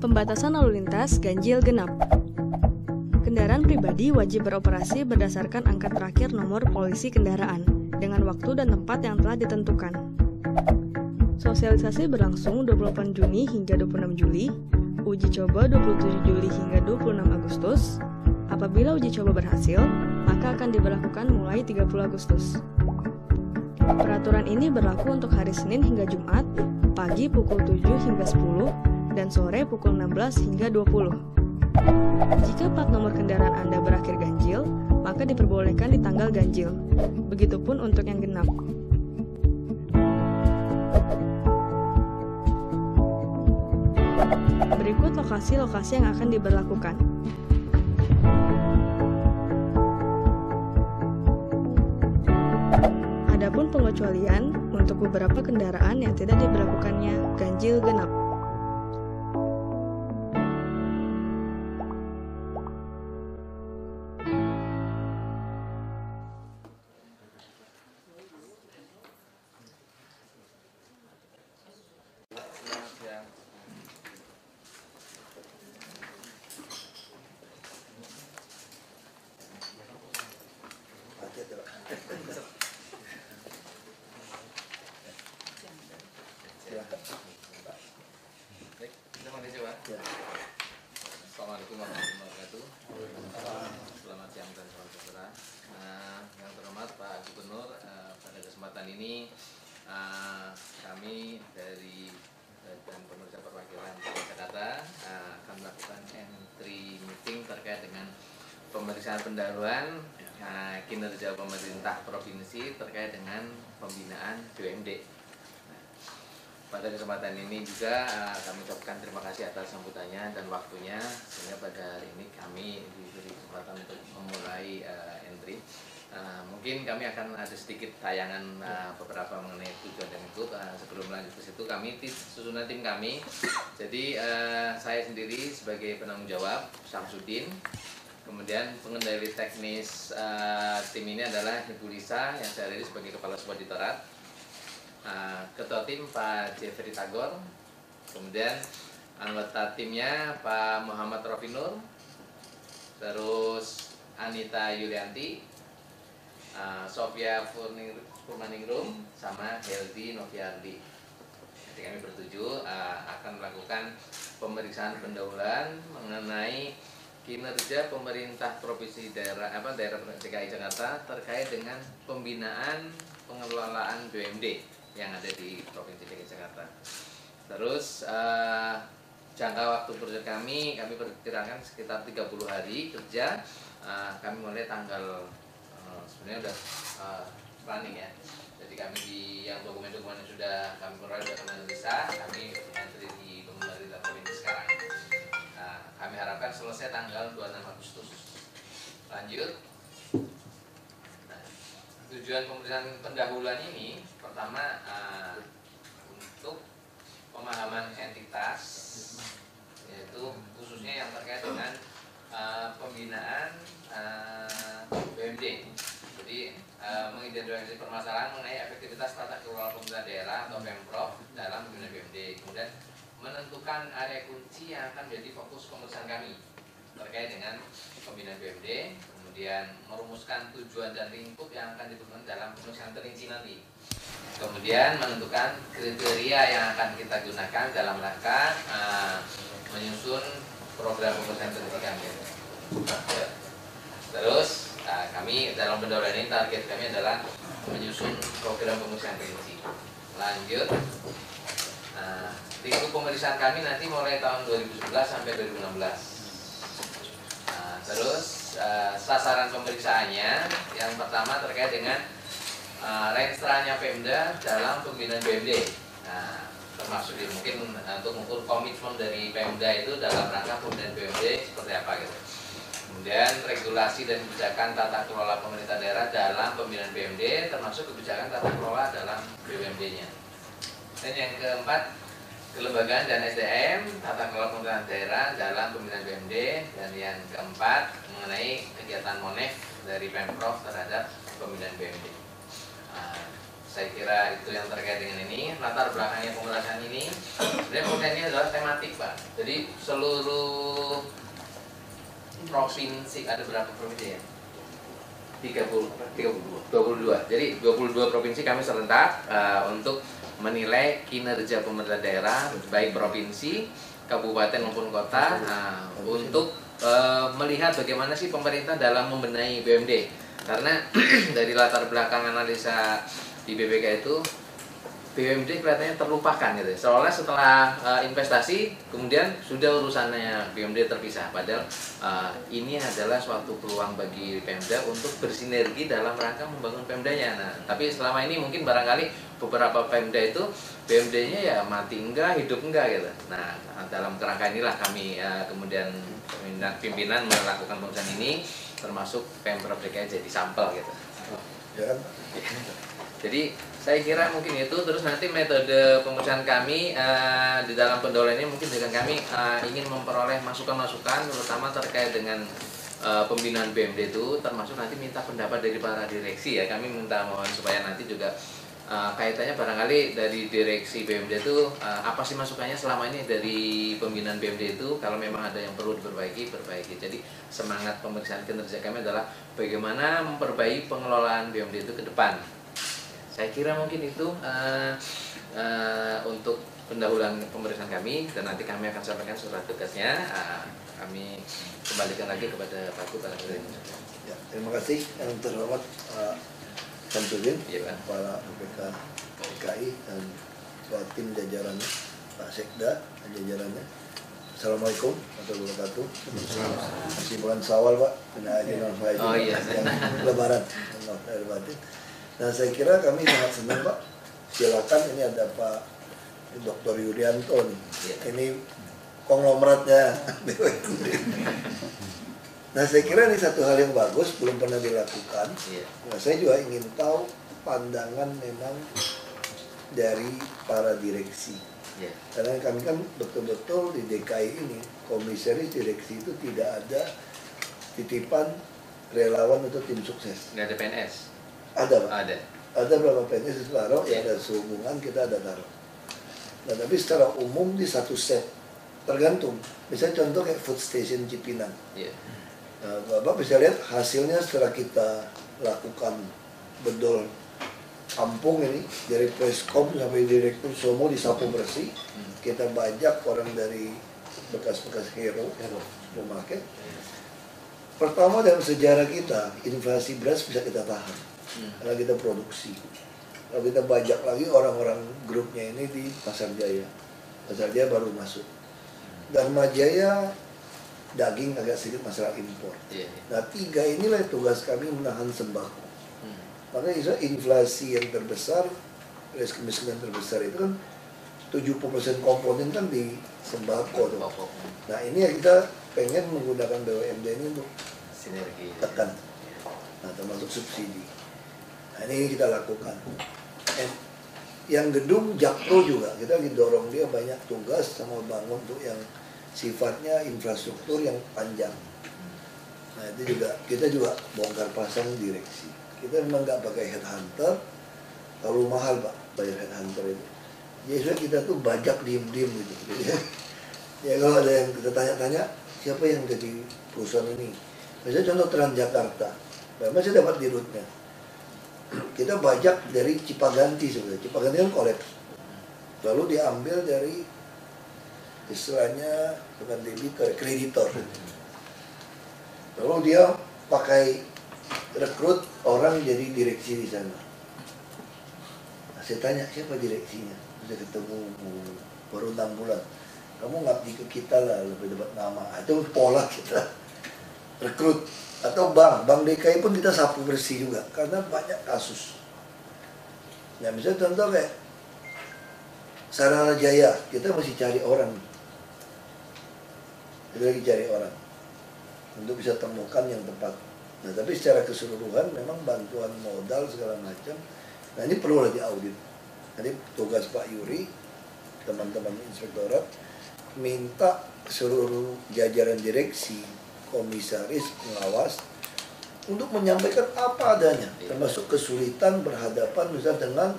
Pembatasan lalu lintas ganjil genap. Kendaraan pribadi wajib beroperasi berdasarkan angka terakhir nomor polisi kendaraan dengan waktu dan tempat yang telah ditentukan. Sosialisasi berlangsung 28 Juni hingga 26 Juli, uji coba 27 Juli hingga 26 Agustus. Apabila uji coba berhasil, maka akan diberlakukan mulai 30 Agustus. Peraturan ini berlaku untuk hari Senin hingga Jumat, pagi pukul 7 hingga 10, dan sore pukul 16 hingga 20. Jika plat nomor kendaraan Anda berakhir ganjil, maka diperbolehkan di tanggal ganjil. Begitupun untuk yang genap. Berikut lokasi-lokasi yang akan diberlakukan. Adapun pengecualian untuk beberapa kendaraan yang tidak diberlakukannya ganjil genap. Assalamualaikum warahmatullahi wabarakatuh. Selamat siang dan salam sejahtera. Yang terhormat Pak Gubernur, pada kesempatan ini kami dari Badan Pemeriksa Perwakilan Jakarta akan melakukan entry meeting terkait dengan pemeriksaan pendahuluan kinerja pemerintah provinsi terkait dengan pembinaan BUMD. Pada kesempatan ini juga kami ucapkan terima kasih atas sambutannya dan waktunya, sehingga pada hari ini kami diberi kesempatan untuk memulai entry. Mungkin kami akan ada sedikit tayangan beberapa mengenai tujuan dan ikut. Sebelum lanjut ke situ, kami susunan tim kami. Jadi saya sendiri sebagai penanggung jawab Syamsuddin. Kemudian pengendali teknis tim ini adalah Ibu Lisa yang saya sendiri sebagai Kepala Subditorat. Ketua tim Pak Jeffrey Tagor, kemudian anggota timnya Pak Muhammad Rofinur, terus Anita Yulianti, Sofia Purmaningrum, sama Heldi Noviardi. Jadi kami bertujuh akan melakukan pemeriksaan pendahuluan mengenai kinerja pemerintah provinsi daerah DKI Jakarta terkait dengan pembinaan pengelolaan BUMD yang ada di Provinsi DKI Jakarta. Terus jangka waktu kerja kami perkirakan sekitar 30 hari kerja. Kami mulai tanggal sebenarnya udah planning ya. Jadi kami di yang dokumen-dokumen yang sudah kami peroleh sudah kami analisa, kami entry di pemerintah provinsi sekarang. Kami harapkan selesai tanggal 26 Agustus. Lanjut. Tujuan pemeriksaan pendahuluan ini pertama untuk pemahaman entitas, yaitu khususnya yang terkait dengan pembinaan BUMD. Jadi mengidentifikasi permasalahan mengenai efektivitas tata kelola pemerintah daerah atau Pemprov dalam pembinaan BUMD. Kemudian menentukan area kunci yang akan menjadi fokus pemeriksaan kami terkait dengan pembinaan BUMD. Kemudian merumuskan tujuan dan lingkup yang akan ditentukan dalam pemeriksaan terinci nanti. Kemudian menentukan kriteria yang akan kita gunakan dalam rangka menyusun program pemeriksaan terinci kami. Terus kami dalam pendahuluan ini target kami adalah menyusun program pemeriksaan terinci. Lanjut, lingkup pemeriksaan kami nanti mulai tahun 2011 sampai 2016. Terus sasaran pemeriksaannya yang pertama terkait dengan renstranya Pemda dalam pembinaan BUMD. Termasuk mungkin untuk mengukur komitmen dari Pemda itu dalam rangka pembinaan BUMD seperti apa gitu. Kemudian regulasi dan kebijakan tata kelola pemerintah daerah dalam pembinaan BUMD, termasuk kebijakan tata kelola dalam BUMD-nya. Dan yang keempat, kelembagaan dan SDM, tata kelola pemerintahan daerah dalam pembinaan BUMD. Dan yang keempat, mengenai kegiatan MONEF dari Pemprov terhadap pembinaan BUMD. saya kira itu yang terkait dengan ini. Latar belakangnya pembahasan ini sebenarnya pembahasan ini adalah tematik, Pak. Jadi seluruh provinsi, ada berapa provinsi ya? 22. Jadi 22 provinsi kami serentak untuk menilai kinerja pemerintah daerah baik provinsi, kabupaten maupun kota untuk melihat bagaimana sih pemerintah dalam membenahi BUMD. Karena dari latar belakang analisa di BPK itu BUMD kelihatannya terlupakan gitu. Seolah setelah investasi kemudian sudah urusannya BUMD terpisah. Padahal ini adalah suatu peluang bagi Pemda untuk bersinergi dalam rangka membangun Pemdanya. Nah, tapi selama ini mungkin barangkali beberapa Pemda itu BUMD-nya ya mati enggak, hidup enggak gitu. Nah, dalam kerangka inilah kami kemudian pimpinan melakukan pemeriksaan ini, termasuk Pemprov DKI jadi sampel gitu. Ya kan? Jadi saya kira mungkin itu. Terus nanti metode pemeriksaan kami di dalam pendahuluan ini mungkin dengan kami ingin memperoleh masukan-masukan terutama terkait dengan pembinaan BUMD itu, termasuk nanti minta pendapat dari para direksi ya. Kami minta mohon supaya nanti juga kaitannya barangkali dari direksi BUMD itu apa sih masukannya selama ini dari pembinaan BUMD itu, kalau memang ada yang perlu diperbaiki. Jadi semangat pemeriksaan kinerja kami adalah bagaimana memperbaiki pengelolaan BUMD itu ke depan. Saya kira mungkin itu untuk pendahuluan pemeriksaan kami, dan nanti kami akan sampaikan surat tugasnya. Kami kembalikan lagi kepada Pak Gubernur. Ya, terima kasih yang terhormat Samsudin, Ya, Pak. Kepala BPK DKI dan ketua tim jajarannya, Pak Sekda dan jajarannya. Assalamualaikum warahmatullahi wabarakatuh. Masih bulan Syawal, Pak. Oh iya. Yang Lebaran. Nah, saya kira kami sangat senang, Pak. Silakan, ini ada Pak Dr. Yuryanto nih. Ya. Ini konglomeratnya BUMD. Nah, saya kira ini satu hal yang bagus, belum pernah dilakukan. Ya. Nah, saya juga ingin tahu pandangan memang dari para direksi. Ya. Karena kami kan betul-betul di DKI ini, komisaris direksi itu tidak ada titipan relawan atau tim sukses. Nggak ada PNS? Ada, Pak. Ada. Ada berapa PNS itu taruh, Ya. ada sehubungan kita ada taruh. Nah, tapi secara umum di satu set, tergantung. Misalnya contoh kayak food station Cipinang. Ya. Nah, Bapak bisa lihat hasilnya setelah kita lakukan bedol kampung ini, dari preskom sampai direktur semua disapu bersih. Kita bajak orang dari bekas-bekas hero supermarket. Pertama dalam sejarah kita, inflasi beras bisa kita tahan karena kita produksi. Kalau kita bajak lagi orang-orang grupnya ini di Pasar Jaya. Pasar Jaya baru masuk. Dharma Jaya daging agak sedikit masalah impor. Ya. Nah, tiga inilah tugas kami menahan sembako. Makanya inflasi yang terbesar, risiko kemiskinan terbesar itu kan 70% komponen kan di sembako. Nah, ini yang kita pengen menggunakan BUMD ini untuk Sinergi. tekan. Nah, termasuk subsidi. Nah, ini kita lakukan. Yang gedung Jakpro juga, kita didorong dia banyak tugas sama bangun untuk yang sifatnya infrastruktur yang panjang. Nah, itu juga kita juga bongkar pasang direksi. Kita memang nggak pakai headhunter, terlalu mahal, Pak, bayar headhunter itu. Jadi kita tuh bajak diem-diem gitu. Jadi, ya kalau ada yang kita tanya-tanya, siapa yang jadi perusahaan ini? Misalnya contoh Transjakarta, masih dapat dirutnya. Kita bajak dari Cipaganti sebenarnya. Cipaganti kan kolaps. Lalu diambil dari istilahnya bukan debitor, kreditor. Lalu dia pakai rekrut orang jadi direksi di sana. Nah, saya tanya siapa direksinya, sudah ketemu baru 6 bulan. Kamu ngabdi ke kita lah, lebih dapat nama. Itu pola kita rekrut. Atau bank DKI pun kita sapu bersih juga karena banyak kasus. Nah, misalnya contoh kayak Sarana Jaya, kita masih cari orang. Kita lagi cari orang untuk bisa temukan yang tepat. Nah, tapi secara keseluruhan memang bantuan modal segala macam. Nah, ini perlu lagi audit. Jadi tugas Pak Yuri, teman-teman inspektorat, minta seluruh jajaran direksi, komisaris, pengawas, untuk menyampaikan apa adanya, Iya. termasuk kesulitan berhadapan misalnya dengan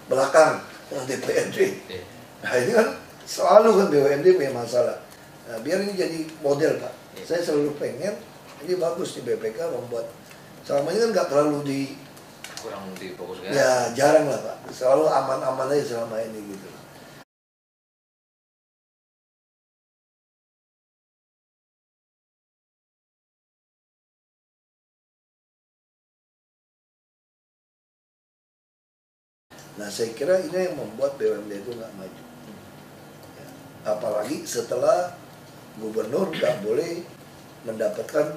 belakang dengan DPRD. Iya. Nah ini kan selalu kan BUMD punya masalah. Nah, biar ini jadi model Pak. Iya. Saya selalu pengen ini bagus di BPK membuat selama ini kan nggak terlalu di Kurang difokuskan. ya jarang lah Pak. Selalu aman-aman aja selama ini gitu. Nah saya kira ini yang membuat BUMD itu nggak maju. Ya. Apalagi setelah gubernur nggak boleh mendapatkan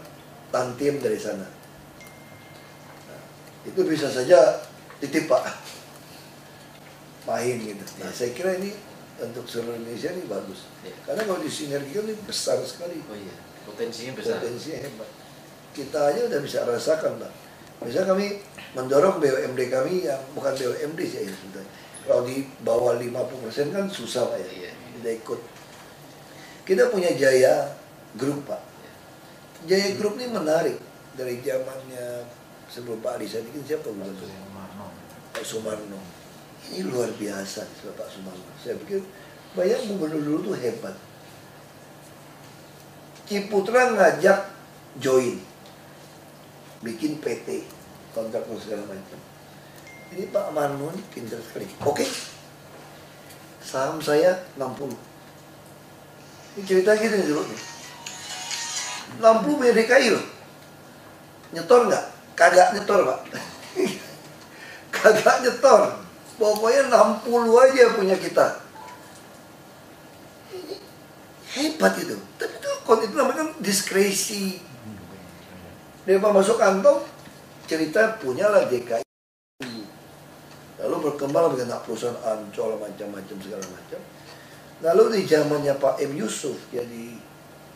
tantiem dari sana. Nah, itu bisa saja titip Pak, main gitu. Nah saya kira ini untuk seluruh Indonesia ini bagus. Ya. Karena kalau disinergikan ini besar sekali. Oh iya, potensinya besar. Potensinya hebat. Kita aja udah bisa rasakan Pak. Misalnya kami mendorong BUMD kami yang bukan BUMD sih ya sebetulnya. Kalau di bawah 50% kan susah Pak ya. Iya. Tidak ikut. Kita punya Jaya Group Pak. Jaya Group ini menarik dari zamannya sebelum Pak Ali Sadikin siapa bukan Pak Sumarno. Ini luar biasa Pak Sumarno. Saya pikir banyak gubernur dulu tuh hebat. Ciputra ngajak join, bikin PT, kontrak segala macam. Ini Pak Marno ini pintar sekali. Oke, saham saya 60. Ini cerita gitu nih dulu nih. 60 punya DKI loh. Nyetor nggak? Kagak nyetor Pak. Kagak nyetor. Pokoknya 60 aja punya kita. Ini hebat itu. Tapi itu namanya kan diskresi. Dia masuk kantong, cerita punyalah DKI. Lalu berkembang dengan perusahaan Ancol macam-macam segala macam. Lalu di zamannya Pak M. Yusuf jadi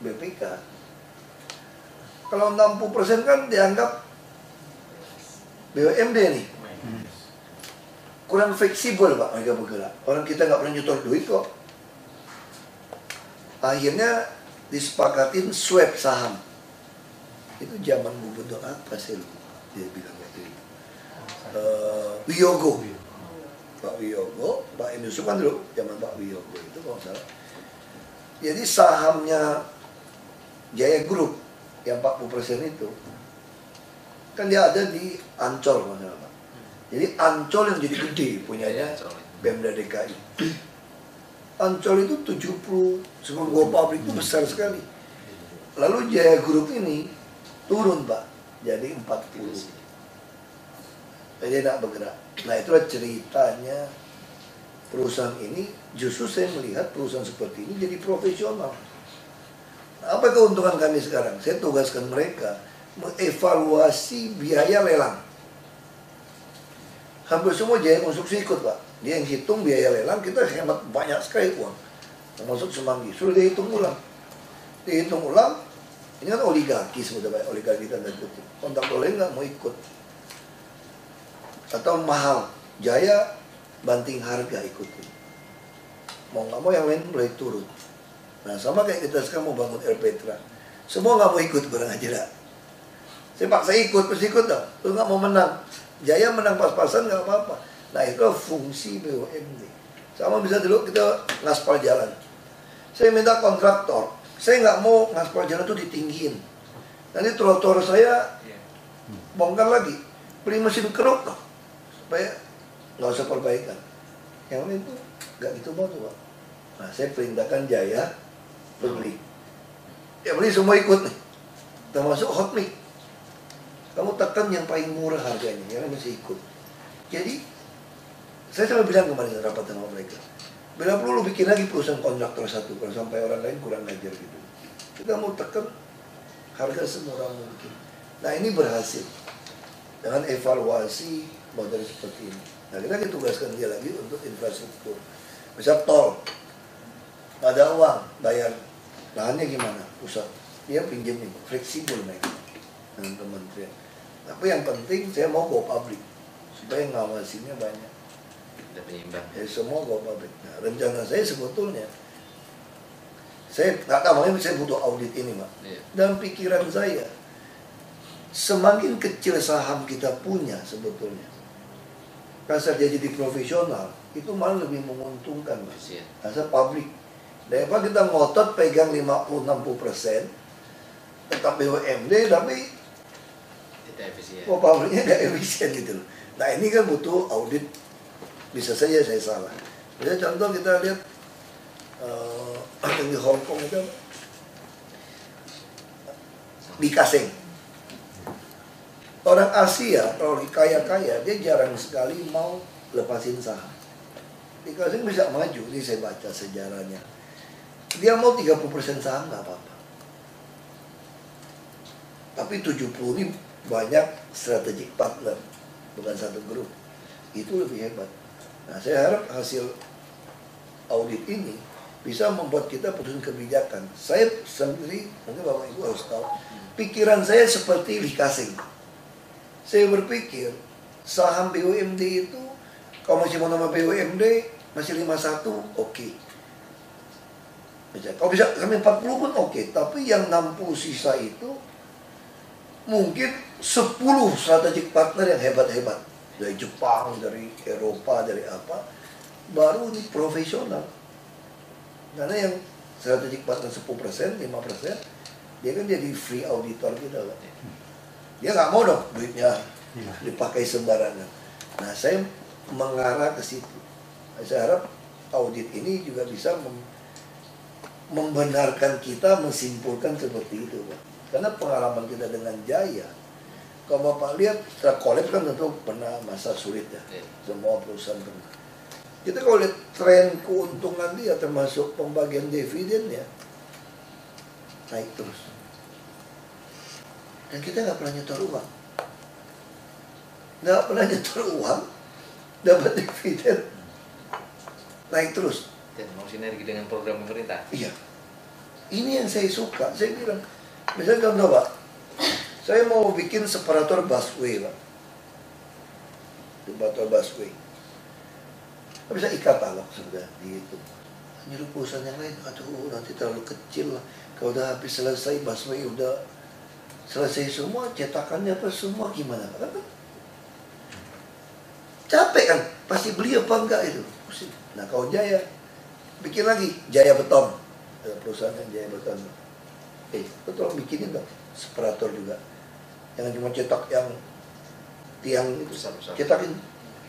BPK, kalau 60% kan dianggap BUMD nih. Kurang fleksibel Pak mereka bergerak. Orang kita nggak pernah nyetor duit kok. Akhirnya disepakatin swap saham. Itu zaman gubernur apa sih dia bilang waktu itu? Wiyogo. Pak Wiyogo, Pak M. Yusuf kan dulu zaman Pak Wiyogo itu kalau salah. Jadi sahamnya Jaya Group yang 40% itu kan dia ada di Ancol kalau salah Pak. Jadi Ancol yang jadi gede punyanya Pemda DKI. Ancol itu 70 sebelum Go Public itu besar sekali. Lalu Jaya Group ini turun Pak, jadi 40. Jadi tidak bergerak. Nah itulah ceritanya perusahaan ini. Justru saya melihat perusahaan seperti ini jadi profesional. Nah, apa keuntungan kami sekarang? Saya tugaskan mereka mengevaluasi biaya lelang. Hampir semua Jaya Konstruksi ikut Pak. Dia yang hitung biaya lelang, kita hemat banyak sekali uang. Termasuk Semanggi. Sudah dihitung ulang. Dihitung ulang, ini kan oligarki sebetulnya, oligarki tanda kutip. Kontraktor lain nggak mau ikut. Atau mahal, Jaya banting harga ikutin. Mau nggak mau yang lain mulai turun. Nah sama kayak kita sekarang mau bangun Air Petra. Semua nggak mau ikut, kurang ajar. Saya paksa ikut, pasti ikut dong. Lu nggak mau menang. Jaya menang pas-pasan nggak apa-apa. Nah itu fungsi BUMD. Sama bisa dulu kita ngaspal jalan. Saya minta kontraktor. Saya nggak mau ngaspal jalan itu ditinggiin. Nanti trotoar saya bongkar lagi. Beli mesin keruk loh. Supaya nggak usah perbaikan. Yang lain itu nggak gitu mau tuh Pak. Nah saya perintahkan Jaya beli. Ya beli semua ikut nih. Termasuk hot mic. Kamu tekan yang paling murah harganya, yang lain masih ikut. Jadi saya selalu bilang kemarin rapat sama mereka, bila perlu bikin lagi perusahaan kontraktor satu, kalau sampai orang lain kurang ajar gitu. Kita mau tekan harga semurah mungkin. Nah ini berhasil dengan evaluasi model seperti ini. Nah kita ditugaskan dia lagi untuk infrastruktur. Misal tol, nggak ada uang, bayar lahannya gimana? Pusat, dia pinjam nih, fleksibel mereka dengan kementerian. Tapi yang penting saya mau go public supaya ngawasinya banyak. Ada penyeimbang. Ya semua go public. Nah, rencana saya sebetulnya saya nggak tahu, makanya saya butuh audit ini Pak. Iya. Dalam pikiran saya semakin kecil saham kita punya sebetulnya, pasar dia jadi profesional, itu malah lebih menguntungkan, Mas. Iya. Asal publik. Daripada kita ngotot pegang 50-60%, tetap BUMD, tapi Tidak efisien. kok pabriknya nggak efisien gitu loh. Nah ini kan butuh audit, bisa saja saya salah. Misalnya contoh kita lihat yang di Hong Kong itu di Kaseng. Orang Asia, kalau kaya-kaya, dia jarang sekali mau lepasin saham. Di Kaseng bisa maju, ini saya baca sejarahnya. Dia mau 30% saham nggak apa-apa. Tapi 70 ini banyak strategic partner, bukan satu grup. Itu lebih hebat. Nah, saya harap hasil audit ini bisa membuat kita putusan kebijakan. Saya sendiri, mungkin Bapak Ibu harus tahu, pikiran saya seperti Lee Kaseng. Saya berpikir, saham BUMD itu, kalau masih mau nama BUMD, masih 51, oke. Kalau bisa kami 40 pun oke. Tapi yang 60 sisa itu, mungkin 10 strategic partner yang hebat-hebat. Dari Jepang, dari Eropa, dari apa. Baru ini profesional. Karena yang strategic partner 10%, 5%, dia kan jadi free auditor kita lah. Dia nggak mau dong duitnya dipakai sembarangan. Nah, saya mengarah ke situ. Saya harap audit ini juga bisa membenarkan kita, menyimpulkan seperti itu, Pak. Karena pengalaman kita dengan Jaya, kalau Bapak lihat setelah kolaps kan tentu pernah masa sulit ya. Semua perusahaan pernah. Kita kalau lihat tren keuntungan dia, termasuk pembagian dividen ya, naik terus. Dan kita nggak pernah nyetor uang. Nggak pernah nyetor uang, dapat dividen, naik terus. Dan mau sinergi dengan program pemerintah. Iya. Ini yang saya suka. Saya bilang, misalnya contoh Pak, saya mau bikin separator busway Pak. Separator busway. Bisa e-katalog sudah dihitung. Nyuruh perusahaan yang lain, aduh nanti terlalu kecil lah. Kalau udah habis selesai busway, udah selesai semua, cetakannya apa semua gimana Pak? Capek kan? Pasti beli apa enggak itu? Nah kalau Jaya, bikin lagi Jaya Beton. Ada perusahaan yang Jaya Beton. Lu tolong bikinin dong separator juga. Jangan cuma cetak yang tiang itu, cetakin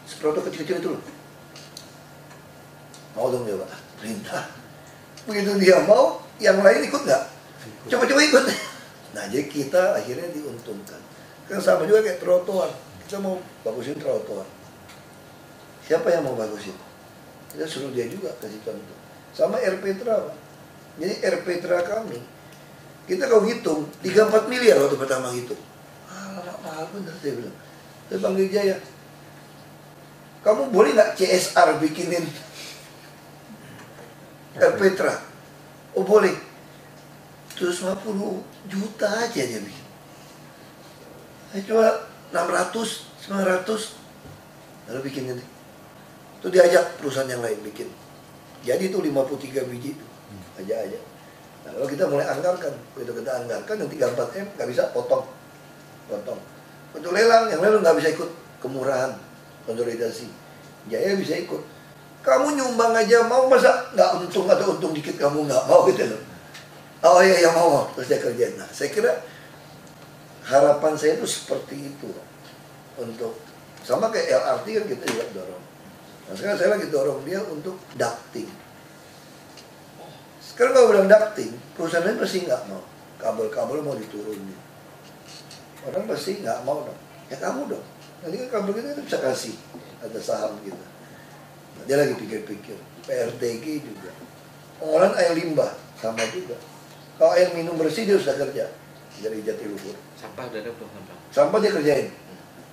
separator kecil-kecil itu loh. Mau dong dia Pak, perintah. Begitu dia mau, yang lain ikut nggak? Coba-coba ikut. Nah jadi kita akhirnya diuntungkan. Kan sama juga kayak trotoar. Kita mau bagusin trotoar. Siapa yang mau bagusin? Kita suruh dia juga kasih contoh. Sama RPTRA Pak. Jadi RPTRA kami, kita kalau hitung 3-4 miliar waktu pertama hitung. Mahal bener saya bilang. Saya panggil Jaya, kamu boleh nggak CSR bikinin RPTRA? Oh boleh. 150 juta aja dia bikin. Saya cuma 600, 900 lalu bikin ini. Itu diajak perusahaan yang lain bikin. Jadi itu 53 biji itu. Aja. Nah, kalau kita mulai anggarkan, begitu kita anggarkan yang 3-4 M nggak bisa potong. Untuk lelang, yang lelang nggak bisa ikut kemurahan, konsolidasi. Jaya bisa ikut. Kamu nyumbang aja mau, masa nggak untung atau untung dikit kamu nggak mau gitu loh. Oh iya yang mau, terus dia kerjain. Nah, saya kira harapan saya itu seperti itu. Untuk sama kayak LRT kan kita juga dorong. Nah, sekarang saya lagi dorong dia untuk ducting. Sekarang kalau bilang ducting, perusahaan lain pasti nggak mau. Kabel-kabel mau diturunin. Orang pasti nggak mau dong. Ya kamu dong. Nanti kan kabel kita bisa kasih, ada saham kita. Nah, dia lagi pikir-pikir. PRTG juga. Pengolahan air limbah sama juga. Kalau air minum bersih dia sudah kerja dari Jatiluhur. Sampah udah ada belum sampah? Sampah dia kerjain.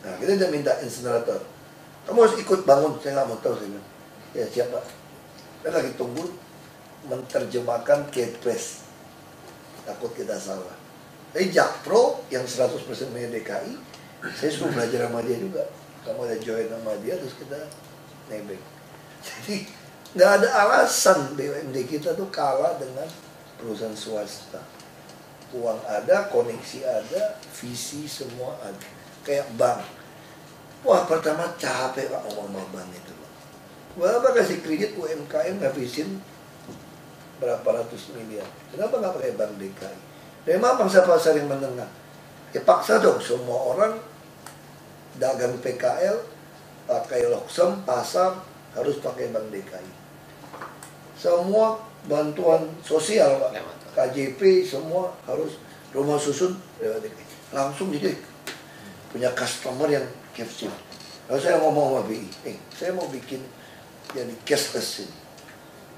Nah kita udah minta insinerator. Kamu harus ikut bangun. Saya nggak mau tahu sih. Ya siapa? Saya lagi tunggu menerjemahkan Kepres. Takut kita salah. Tapi Jakpro yang 100% punya DKI, saya suruh belajar sama dia juga. Kamu ada join sama dia terus kita nebeng. Jadi nggak ada alasan BUMD kita tuh kalah dengan perusahaan swasta. Uang ada, koneksi ada, visi semua ada. Kayak bank. Wah, pertama capek Pak ngomong sama bank itu. Bapak kasih kredit UMKM ngabisin berapa ratus miliar. Kenapa nggak pakai Bank DKI? Memang bangsa pasar yang menengah. Ya paksa dong semua orang dagang PKL, pakai Loksem, pasar, harus pakai Bank DKI. Semua bantuan sosial Pak, KJP semua harus rumah susun lewat DKI. Langsung jadi punya customer yang captive. Lalu saya ngomong sama BI, saya mau bikin jadi cashless ini.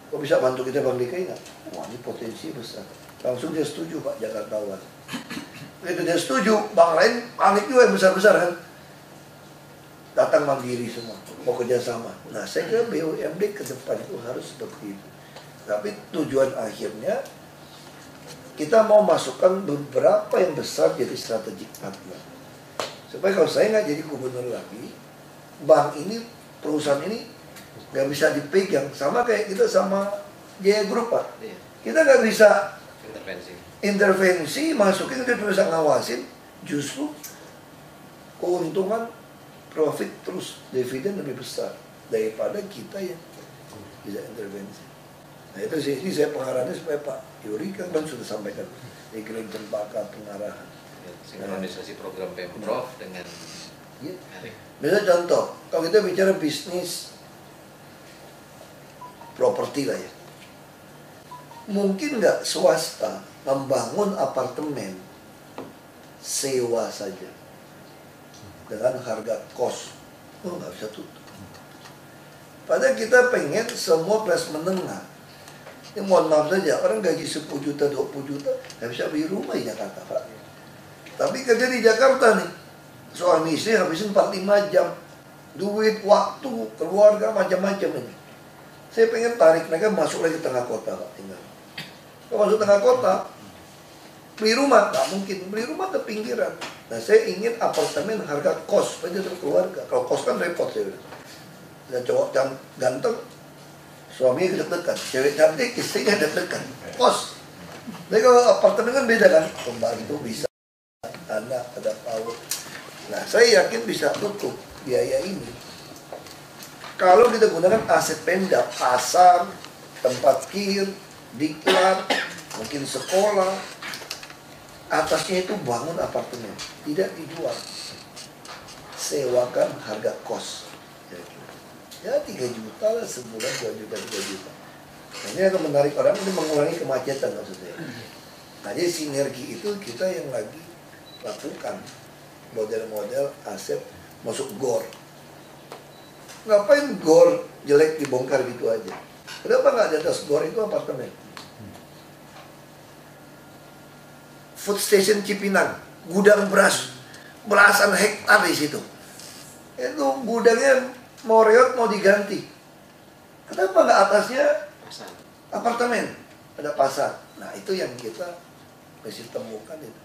Kok bisa bantu kita Bank DKI nggak? Wah, ini potensi besar. Langsung dia setuju Pak Jakartawan. Itu dia setuju, bank lain panik juga yang besar-besar kan. Datang mandiri semua, mau kerjasama. Nah, saya kira BUMD ke depan itu harus seperti itu. Tapi tujuan akhirnya kita mau masukkan beberapa yang besar jadi strategic partner. Supaya kalau saya nggak jadi gubernur lagi, bank ini, perusahaan ini nggak bisa dipegang. Sama kayak kita sama Jaya Group Pak. Kita nggak bisa intervensi, masukin, kita bisa ngawasin. Justru keuntungan profit terus dividen lebih besar daripada kita yang bisa intervensi. Nah itu sih, ini saya pengarahannya supaya Pak Yuri kan sudah sampaikan di Kirim Cempaka pengarahan. Sinkronisasi program Pemprov dengan ya. Misalnya contoh, kalau kita bicara bisnis properti lah ya, mungkin nggak swasta membangun apartemen sewa saja dengan harga kos, nggak bisa tutup. Padahal kita pengen semua kelas menengah. Ini mohon maaf saja, orang gaji 10 juta, 20 juta, nggak bisa beli rumah di Jakarta Pak. Tapi kerja di Jakarta nih, suami istri habisin 4-5 jam, duit, waktu, keluarga, macam-macam ini. Saya pengen tarik mereka masuk lagi ke tengah kota Pak, tinggal. Kalau masuk tengah kota, beli rumah, nggak mungkin. Beli rumah ke pinggiran. Nah, saya ingin apartemen harga kos, supaya dia berkeluarga. Kalau kos kan repot saya bilang. Dan cowok ganteng, suaminya deg-degan. Cewek cantik, istrinya deg-degan. Kos. Jadi kalau apartemen kan beda kan. Pembantu bisa, anak, ada PAUD. Nah, saya yakin bisa tutup biaya ini. Kalau kita gunakan aset Pemda, pasar, tempat kir, diklat, mungkin sekolah, atasnya itu bangun apartemen, tidak dijual, sewakan harga kos, ya 3 juta lah sebulan, 2 juta, 3 juta. Nah, ini akan menarik orang, ini mengurangi kemacetan maksudnya. Nah, jadi sinergi itu kita yang lagi lakukan, model-model aset masuk GOR. Ngapain GOR jelek dibongkar gitu aja? Kenapa nggak di atas GOR itu apartemen? Food Station Cipinang, gudang beras, belasan hektar di situ. Itu gudangnya mau reot, mau diganti. Kenapa nggak atasnya apartemen? Ada pasar. Nah itu yang kita mesti temukan itu.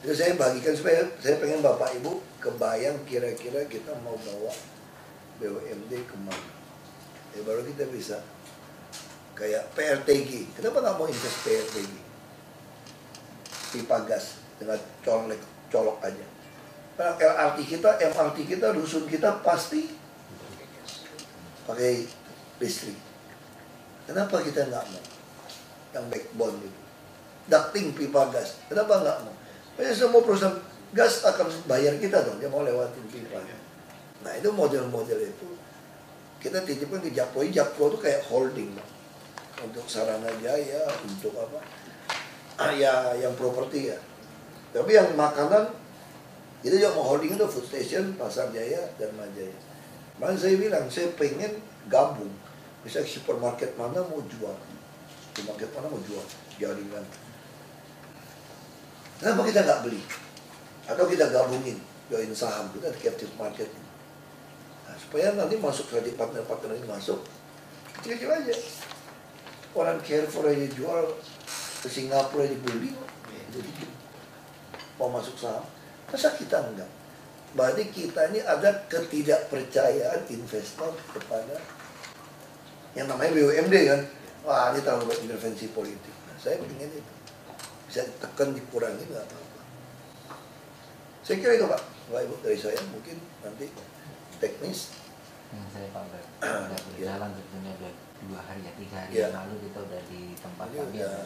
Itu saya bagikan supaya saya pengen Bapak Ibu kebayang kira-kira kita mau bawa BUMD kemana. Ya baru kita bisa kayak PRTG. Kenapa nggak mau invest PRTG? Pipa gas dengan colok aja. Karena LRT kita, MRT kita, dusun kita pasti pakai listrik. Kenapa kita nggak mau? Yang backbone itu, ducting pipa gas. Kenapa nggak mau? Karena semua perusahaan gas akan bayar kita dong. Dia mau lewatin pipa. Nah itu model-model itu kita titipkan ke Jakpro. Jakpro itu kayak holding untuk Sarana Jaya, untuk apa? Ya yang properti ya. Tapi yang makanan kita juga mau holding itu Food Station, Pasar Jaya, dan Majaya. Makanya saya bilang saya pengen gabung. Misalnya supermarket mana mau jual, supermarket mana mau jual, jaringan. Kenapa kita nggak beli? Atau kita gabungin, join saham kita di captive market. Nah, supaya nanti masuk kredit partner-partner ini masuk, kecil-kecil aja. Orang Carrefour aja jual, ke Singapura dibeli, jadi mau masuk saham. Masa kita enggak? Berarti kita ini ada ketidakpercayaan investor kepada yang namanya BUMD kan. Wah ini terlalu banyak intervensi politik. Nah, saya ingin itu. bisa ditekan, dikurangi, nggak apa-apa. Saya kira itu Pak, Bapak Ibu dari saya, mungkin nanti teknis. Yang saya Pak udah berjalan sebetulnya udah 2 hari ya, 3 hari yang lalu kita udah di tempat Ini kami. udah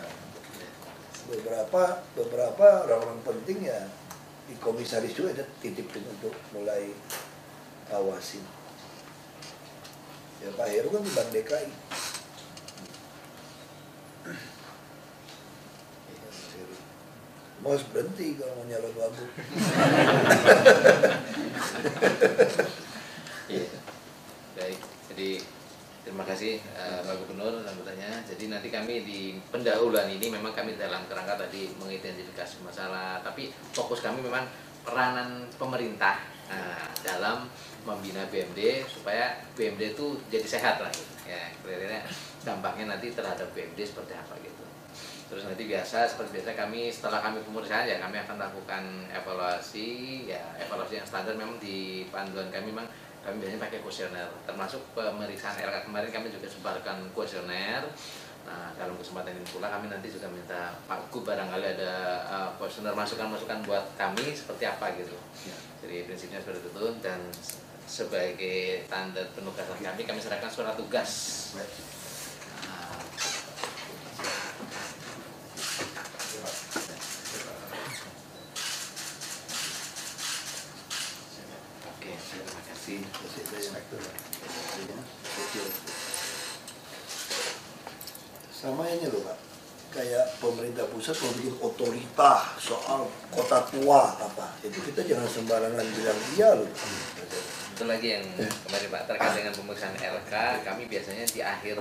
beberapa orang-orang penting ya di komisaris juga ada titipin untuk mulai awasin. Ya Pak Heru kan di Bank DKI. Mau harus berhenti kalau mau nyalon wagub. Iya. Baik, jadi terima kasih Pak Gubernur sambutannya. Jadi nanti kami di pendahuluan ini memang kami dalam kerangka tadi mengidentifikasi masalah, tapi fokus kami memang peranan pemerintah dalam membina BMD supaya BMD itu jadi sehat lah gitu. Ya, kira-kira dampaknya nanti terhadap BMD seperti apa gitu. Terus nanti seperti biasa kami setelah kami pemeriksaan ya kami akan lakukan evaluasi yang standar. Memang di panduan kami memang kami biasanya pakai kuesioner, termasuk pemeriksaan LK kemarin kami juga sebarkan kuesioner. Nah, dalam kesempatan ini pula kami nanti juga minta Pak Gub barangkali ada kuesioner masukan-masukan buat kami seperti apa gitu. Jadi prinsipnya seperti itu, dan sebagai tanda penugasan kami serahkan surat tugas. Sama ini loh Pak, kayak pemerintah pusat mau bikin otorita soal kota tua apa, itu kita jangan sembarangan bilang iya loh. Itu lagi yang kemarin Pak terkait dengan pemeriksaan LK, kami biasanya di akhir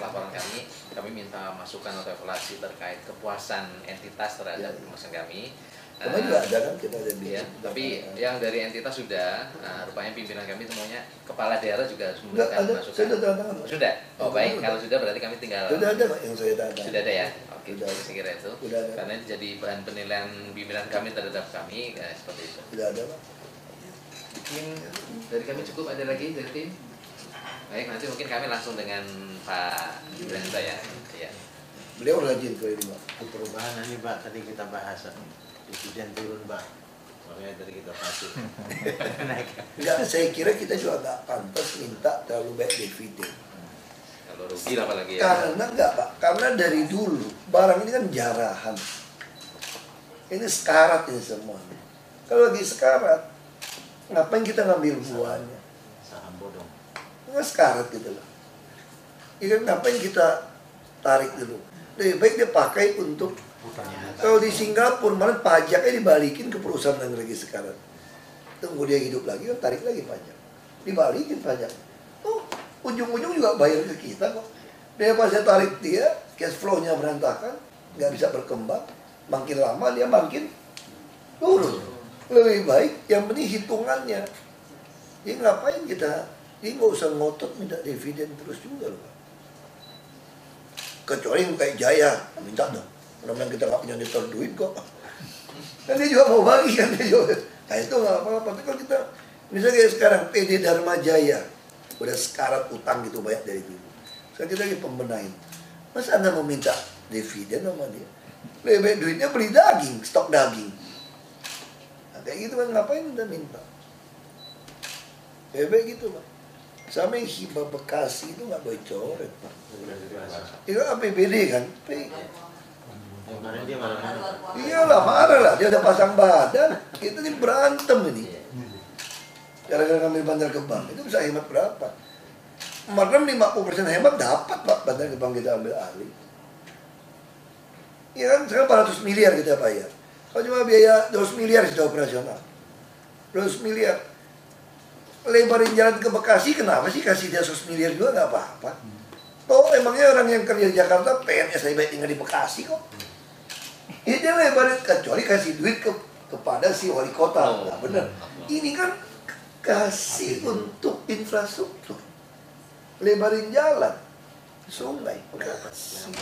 laporan kami minta masukan atau evaluasi terkait kepuasan entitas terhadap pemeriksaan kami. Kemarin juga ada kan kita ada di ya, tapi yang dari entitas sudah, rupanya pimpinan kami semuanya kepala daerah juga harus memberikan masukan. Sudah tanda tangan. Sudah. Oh baik, kalau sudah berarti kami tinggal. Sudah ada Pak yang saya tanda. Sudah ada ya. Oke, Sudah ada. saya kira itu. Sudah ada. Karena itu jadi bahan penilaian pimpinan kami terhadap kami, seperti itu. Sudah ada Pak. Mungkin dari kami cukup, ada lagi dari tim? Baik, nanti mungkin kami langsung dengan Pak Brenda ya. Iya. Beliau rajin ke ini Pak. Perubahan ini Pak, tadi kita bahas dividen turun Pak, makanya dari kita pasif. Enggak, saya kira kita juga nggak pantas minta terlalu banyak dividen. Kalau rugi lah apalagi ya. Karena enggak Pak, karena dari dulu barang ini kan jarahan. Ini sekarat ini semua. Kalau lagi sekarat, ngapain kita ngambil buahnya? Saham bodong. Nggak sekarat gitu loh. Ini ngapain kita tarik dulu? Lebih baik dia pakai untuk, kalau di Singapura malah pajaknya dibalikin ke perusahaan yang lagi sekarat. Tunggu dia hidup lagi, kan tarik lagi pajak. Dibalikin pajak. Oh, ujung-ujung juga bayar ke kita kok. Dia pas saya tarik dia, cash flow-nya berantakan, nggak bisa berkembang. Makin lama dia makin turun. Lebih baik yang penting hitungannya. Jadi ngapain kita? Jadi nggak usah ngotot minta dividen terus juga loh Pak. Kecuali kayak Jaya, minta dong. Karena kita nggak punya nyetor duit kok. Kan dia juga mau bagi kan dia juga. Nah itu nggak apa-apa. Tapi kalau kita, misalnya kayak sekarang PD Dharma Jaya, udah sekarat utang gitu banyak dari dulu. Sekarang kita lagi pembenahin. Masa Anda mau minta dividen sama dia? Lebih baik duitnya beli daging, stok daging. Nah, kayak gitu kan ngapain minta? Lebih baik gitu Pak. Sama yang hibah Bekasi itu nggak boleh coret Pak. Itu APBD kan? Kemarin dia marah-marah. Iyalah marah lah, dia udah pasang badan. Kita ini berantem ini. Gara-gara ngambil Bantar Gebang, itu bisa hemat berapa? Kemarin 50% hemat dapat Pak, Bantar Gebang kita ambil alih. Iya kan, sekarang 400 miliar kita bayar. Kalau cuma biaya 200 miliar sudah operasional. 200 miliar. Lebarin jalan ke Bekasi, kenapa sih kasih dia 100 miliar juga nggak apa-apa? Toh emangnya orang yang kerja di Jakarta PNS lebih baik tinggal di Bekasi kok. Ini dia lebarin, kecuali kasih duit kepada si wali kota. Nah, bener. Ini kan kasih untuk infrastruktur. Lebarin jalan, sungai, kasih.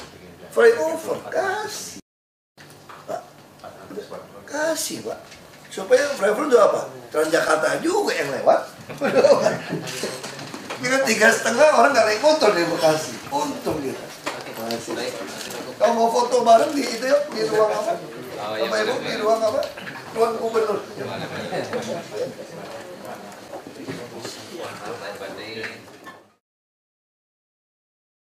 Flyover, kasih. Pak, kasih Pak. Supaya flyover itu apa? Transjakarta juga yang lewat. Dengan 3,5 orang nggak naik motor dari Bekasi. Untung kita. Baik. Kalau mau foto bareng di itu ya, di ruang apa? Oh, iya, Bapak Ibu boleh. di ruang apa? Ruang gubernur. Boleh, boleh.